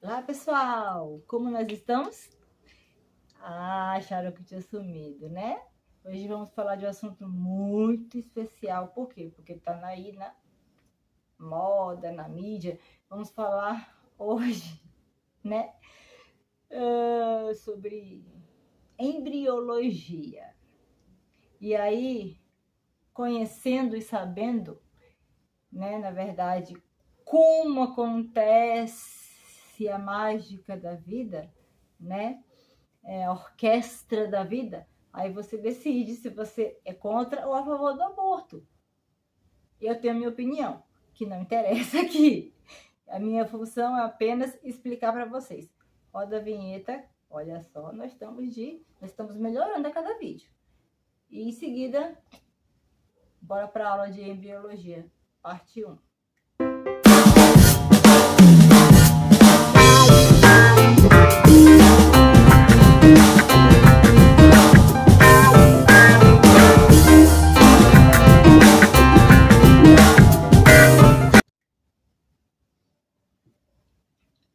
Olá, pessoal! Como nós estamos? Acharam que eu tinha sumido, né? Hoje vamos falar de um assunto muito especial. Por quê? Porque tá aí na moda, na mídia. Vamos falar hoje, né? Sobre embriologia. E aí, conhecendo e sabendo, né, na verdade, como acontece a mágica da vida, né? A orquestra da vida, aí você decide se você é contra ou a favor do aborto. Eu tenho a minha opinião, que não interessa aqui. A minha função é apenas explicar para vocês. Roda a vinheta, olha só, nós estamos melhorando a cada vídeo. E em seguida, bora para a aula de embriologia, parte 1.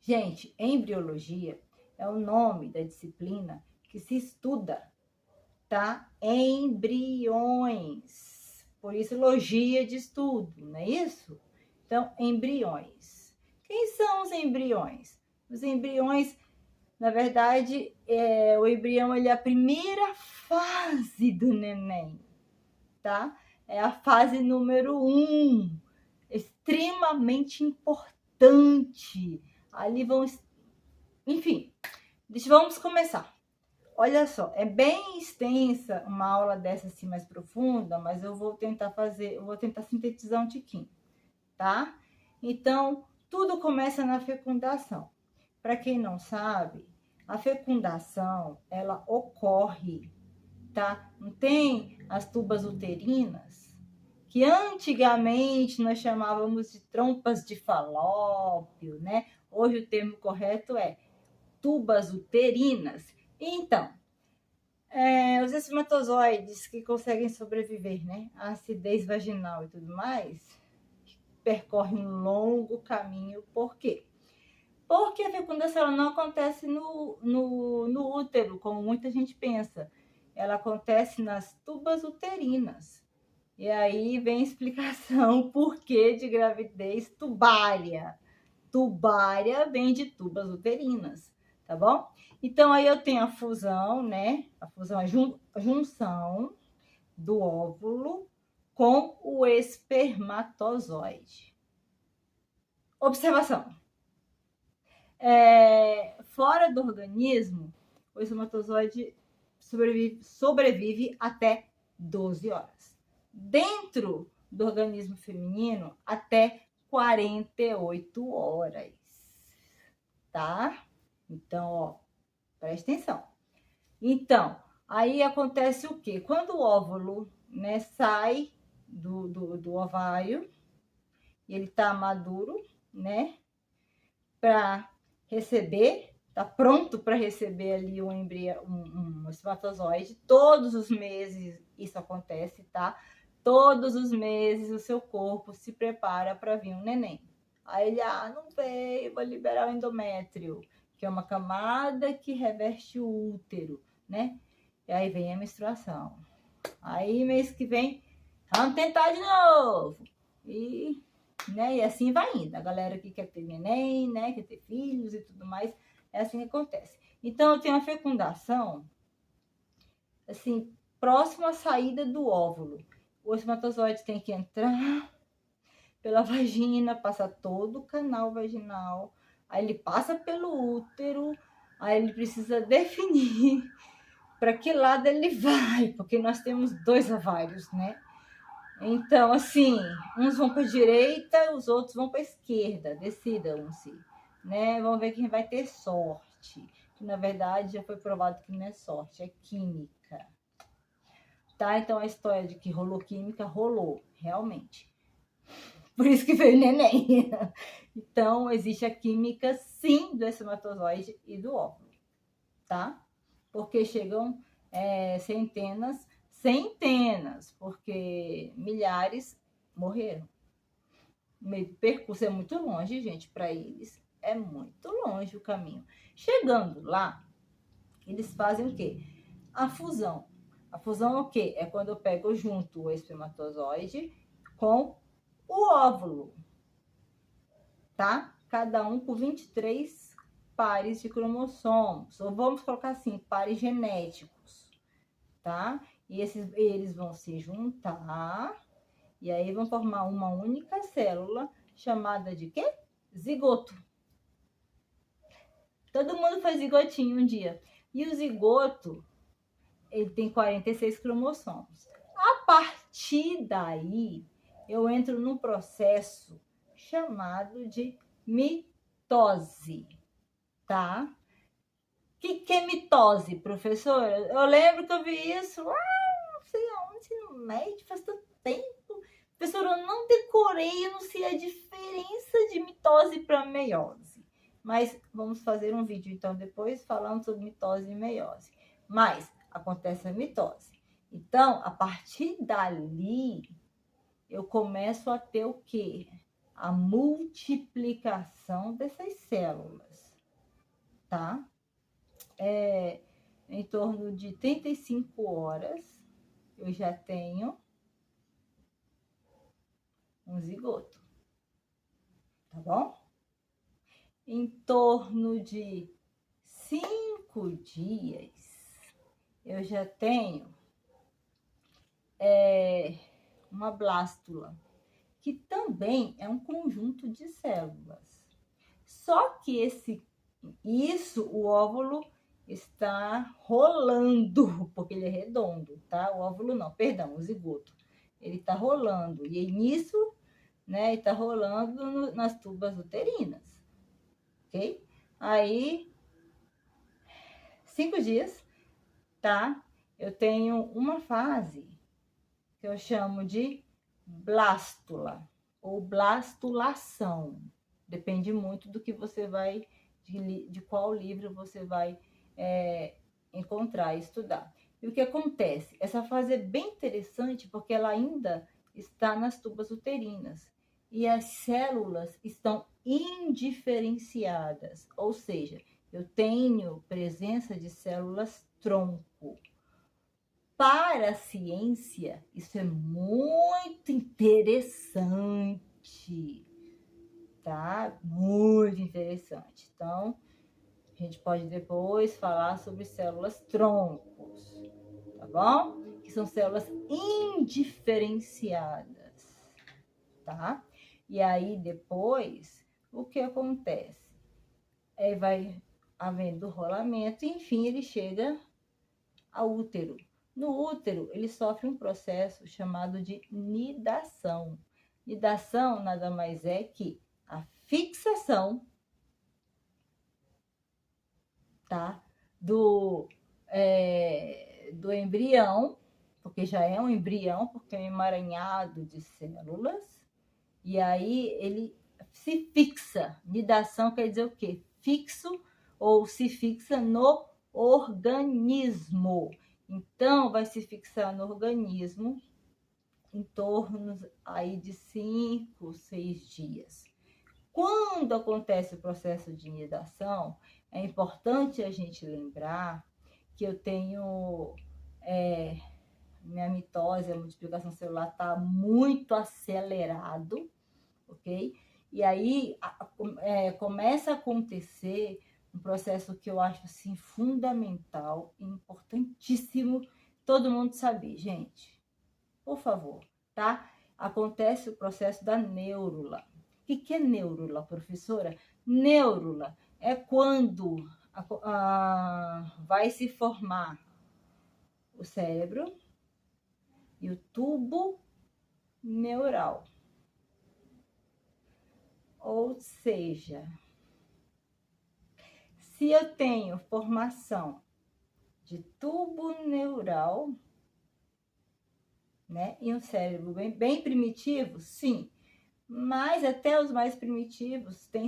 Gente, embriologia é o nome da disciplina que se estuda, tá? Embriões. Por isso, logia de estudo, não é isso? Então, embriões. Quem são os embriões? Os embriões, na verdade, o embrião ele é a primeira fase do neném, tá? É a fase número 1, extremamente importante. Ali vão, enfim, vamos começar. Olha só, é bem extensa uma aula dessa assim mais profunda, mas eu vou tentar sintetizar um tiquinho, tá? Então, tudo começa na fecundação. Para quem não sabe, a fecundação, ela ocorre, tá? Não tem as tubas uterinas, que antigamente nós chamávamos de trompas de falópio, né? Hoje o termo correto é tubas uterinas. Então, os espermatozoides que conseguem sobreviver, né, à acidez vaginal e tudo mais, percorrem um longo caminho. Por quê? Porque a fecundação não acontece no útero, como muita gente pensa. Ela acontece nas tubas uterinas. E aí vem a explicação por que de gravidez tubária. Tubária vem de tubas uterinas, tá bom? Então, aí eu tenho a fusão, né? A fusão, a junção do óvulo com o espermatozoide. Observação. Fora do organismo, o espermatozoide sobrevive até 12 horas. Dentro do organismo feminino, até 48 horas. Tá? Então, ó, presta atenção. Então, aí acontece o quê? Quando o óvulo, né, sai do ovário, e ele tá maduro, né, para receber, tá pronto para receber ali um espermatozoide. Todos os meses isso acontece, tá? Todos os meses o seu corpo se prepara para vir um neném. Aí ele, não veio, vou liberar o endométrio, que é uma camada que reveste o útero, né? E aí vem a menstruação. Aí mês que vem, vamos tentar de novo. E assim vai indo. A galera que quer ter neném, né? Quer ter filhos e tudo mais, é assim que acontece. Então, eu tenho a fecundação, assim, próximo à saída do óvulo. O espermatozoide tem que entrar pela vagina, passa todo o canal vaginal, aí ele passa pelo útero, aí ele precisa definir para que lado ele vai, porque nós temos 2 ovários, né? Então, assim, uns vão para a direita, os outros vão para a esquerda, decidam-se, né? Vamos ver quem vai ter sorte, que na verdade já foi provado que não é sorte, é química. Tá? Então, a história de que rolou química, rolou, realmente. Por isso que veio o neném. Então, existe a química, sim, do espermatozoide e do óvulo, tá? Porque chegam centenas, porque milhares morreram. O percurso é muito longe, gente, para eles. é muito longe o caminho. Chegando lá, eles fazem o quê? A fusão. A fusão é o quê? É quando eu pego junto o espermatozoide com o óvulo, tá? Cada um com 23 pares de cromossomos, ou vamos colocar assim, pares genéticos, tá? E eles vão se juntar, e aí vão formar uma única célula, chamada de quê? Zigoto. Todo mundo foi zigotinho um dia. E o zigoto, ele tem 46 cromossomos. A partir daí, eu entro num processo chamado de mitose, tá? O que é mitose, professora? Eu lembro que eu vi isso lá, não sei aonde, no médio, faz tanto tempo. Professora, eu não decorei, eu não sei a diferença de mitose para meiose. Mas vamos fazer um vídeo, então, depois, falando sobre mitose e meiose. Mas acontece a mitose. Então, a partir dali, eu começo a ter o quê? A multiplicação dessas células, tá? Em torno de 35 horas, eu já tenho um zigoto, tá bom? Em torno de 5 dias, eu já tenho uma blástula, que também é um conjunto de células. Só que o óvulo está rolando, porque ele é redondo, tá? O óvulo não, perdão, o zigoto. Ele está rolando, e nisso, né, ele está rolando nas tubas uterinas, ok? Aí, 5 dias, tá? Eu tenho uma fase que eu chamo de blástula ou blastulação. Depende muito do que você vai, de qual livro você vai encontrar e estudar. E o que acontece? Essa fase é bem interessante porque ela ainda está nas tubas uterinas e as células estão indiferenciadas, ou seja, eu tenho presença de células tronco. Para a ciência, isso é muito interessante, tá? Muito interessante. Então, a gente pode depois falar sobre células troncos, tá bom? Que são células indiferenciadas, tá? E aí, depois, o que acontece? Vai havendo rolamento e, enfim, ele chega ao útero. No útero, ele sofre um processo chamado de nidação. Nidação nada mais é que a fixação, tá, do embrião, porque já é um embrião, porque é um emaranhado de células, e aí ele se fixa. Nidação quer dizer o quê? Fixo ou se fixa no organismo. Então, vai se fixar no organismo em torno aí de 5, 6 dias. Quando acontece o processo de nidação, é importante a gente lembrar que eu tenho minha mitose, a multiplicação celular está muito acelerado, ok? E aí começa a acontecer um processo que eu acho assim fundamental e importantíssimo todo mundo saber, gente. Por favor, tá? Acontece o processo da neurula. O que é neurula, professora? Neurula é quando vai se formar o cérebro e o tubo neural. Ou seja, se eu tenho formação de tubo neural, né, e um cérebro bem primitivo, sim, mas até os mais primitivos têm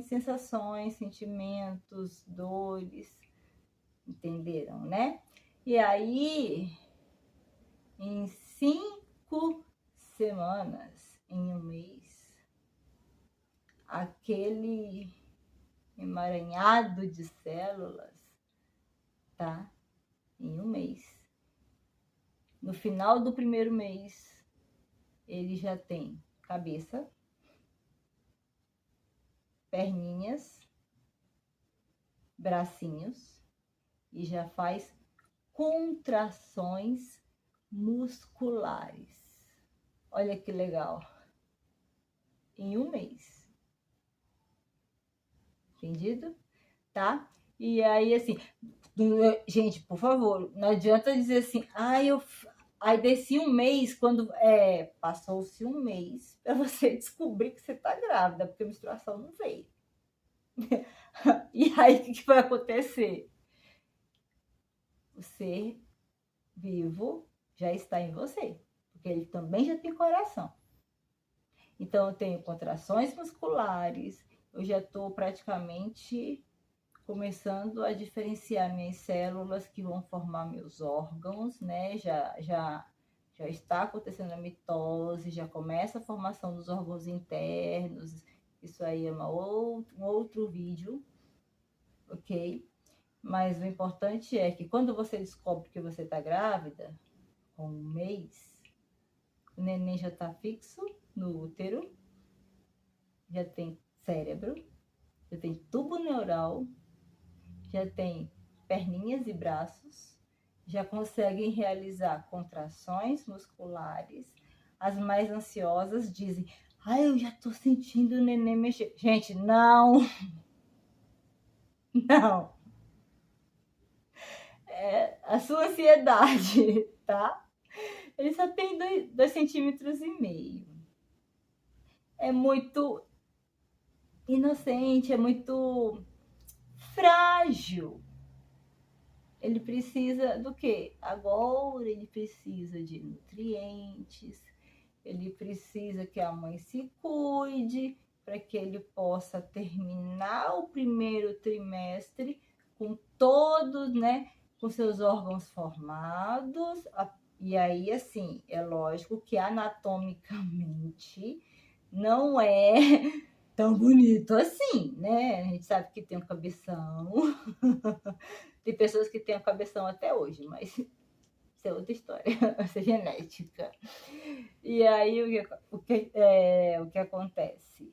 sensações, sentimentos, dores, entenderam, né? E aí, em 5 semanas, em um mês, aquele emaranhado de células, tá? Em um mês. No final do primeiro mês, ele já tem cabeça, perninhas, bracinhos e já faz contrações musculares. Olha que legal. Em um mês. Entendido? Tá? E aí, assim, gente, por favor, não adianta dizer assim, aí desse um mês, quando passou-se um mês para você descobrir que você tá grávida, porque a menstruação não veio. E aí, o que vai acontecer? O ser vivo já está em você, porque ele também já tem coração. Então, eu tenho contrações musculares, eu já estou praticamente começando a diferenciar minhas células que vão formar meus órgãos, né? Já está acontecendo a mitose, já começa a formação dos órgãos internos. Isso aí é um outro vídeo, ok? Mas o importante é que quando você descobre que você está grávida, com um mês, o neném já está fixo no útero, já tem cérebro, já tem tubo neural, já tem perninhas e braços, já conseguem realizar contrações musculares. As mais ansiosas dizem, eu já tô sentindo o neném mexer. Gente, não. Não. É a sua ansiedade, tá? Ele só tem 2,5 centímetros. É muito inocente, é muito frágil. Ele precisa do quê? Agora ele precisa de nutrientes, ele precisa que a mãe se cuide para que ele possa terminar o primeiro trimestre com todos, né, com seus órgãos formados. E aí, assim, é lógico que anatomicamente não é tão bonito assim, né? A gente sabe que tem um cabeção. Tem pessoas que têm a cabeção até hoje, mas isso é outra história, essa é genética. E aí, o que acontece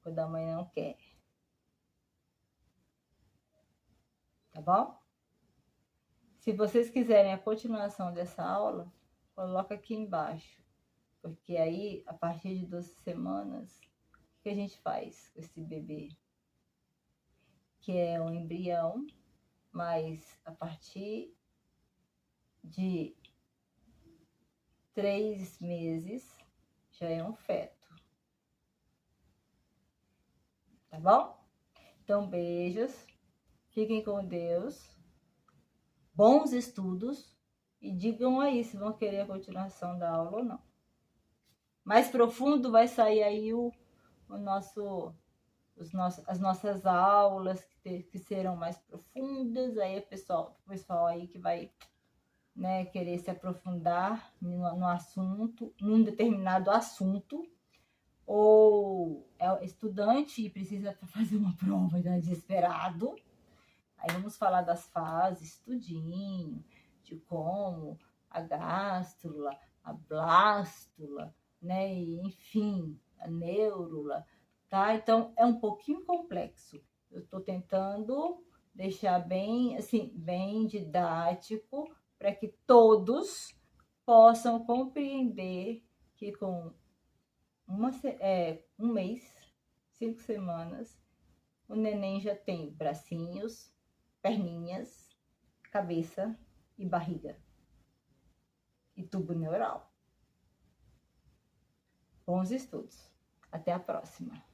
quando a mãe não quer? Tá bom? Se vocês quiserem a continuação dessa aula, coloca aqui embaixo. Porque aí, a partir de 12 semanas, o que a gente faz com esse bebê? Que é um embrião, mas a partir de 3 meses já é um feto. Tá bom? Então, beijos. Fiquem com Deus. Bons estudos. E digam aí se vão querer a continuação da aula ou não. Mais profundo vai sair aí as nossas aulas que serão mais profundas. Aí o pessoal aí que vai, né, querer se aprofundar no assunto, num determinado assunto, ou é estudante e precisa fazer uma prova e tá desesperado. Aí vamos falar das fases, tudinho, de como a gástrula, a blástula, né, e, enfim, a neurula, tá? Então é um pouquinho complexo. Eu tô tentando deixar bem, assim, bem didático para que todos possam compreender que com um mês, 5 semanas, o neném já tem bracinhos, perninhas, cabeça e barriga. E tubo neural. Bons estudos. Até a próxima.